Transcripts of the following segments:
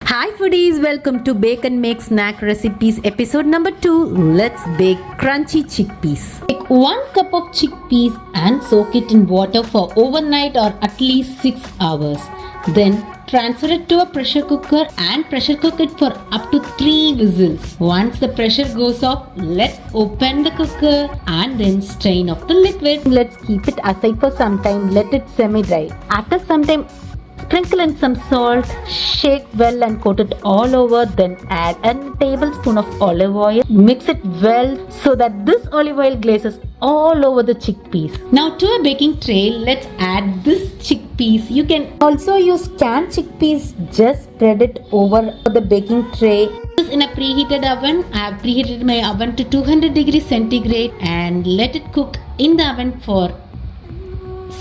Hi foodies, welcome to Bake and Make Snack Recipes episode number 2. Let's bake crunchy chickpeas. Take 1 cup of chickpeas and soak it in water for overnight or at least 6 hours. Then transfer it to a pressure cooker and pressure cook it for up to 3 whistles. Once the pressure goes off, let's open the cooker and then strain off the liquid. Let's keep it aside for some time, let it semi-dry. After some time, sprinkle in some salt, shake well and coat it all over, then add a tablespoon of olive oil. Mix it well so that this olive oil glazes all over the chickpeas. Now to a baking tray, let's add this chickpeas. You can Also use canned chickpeas, just spread it over the baking tray. in a preheated oven. I have preheated my oven to 200 degrees centigrade and let it cook in the oven for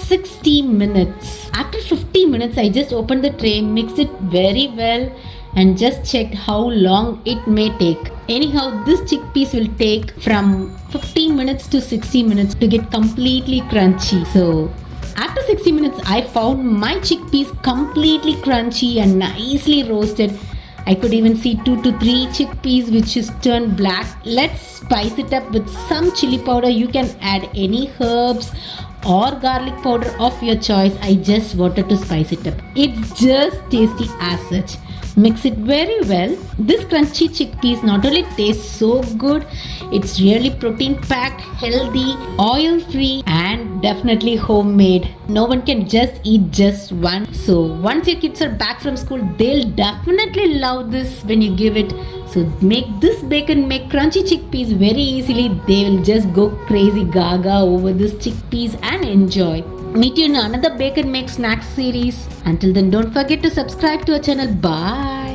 60 minutes. After 50 minutes, I just opened the tray, mixed it very well and just checked how long it may take. Anyhow, this chickpeas will take from 15 minutes to 60 minutes to get completely crunchy. So after 60 minutes, I found my chickpeas completely crunchy and nicely roasted. I could even see 2 to 3 chickpeas which is turned black. Let's spice it up with some chili powder. You can add any herbs or garlic powder of your choice. I just wanted to spice it up. It's just tasty as such. Mix it very well. This crunchy chickpeas not only tastes so good, it's really protein packed, healthy, oil free and definitely homemade. No one can just eat just one. So once your kids are back from school, they'll definitely love this when you give it. So make this bake and make crunchy chickpeas very easily. They will just go crazy gaga over this chickpeas and enjoy. Meet you in another Bake and Make Snack series. Until then, don't forget to subscribe to our channel. Bye.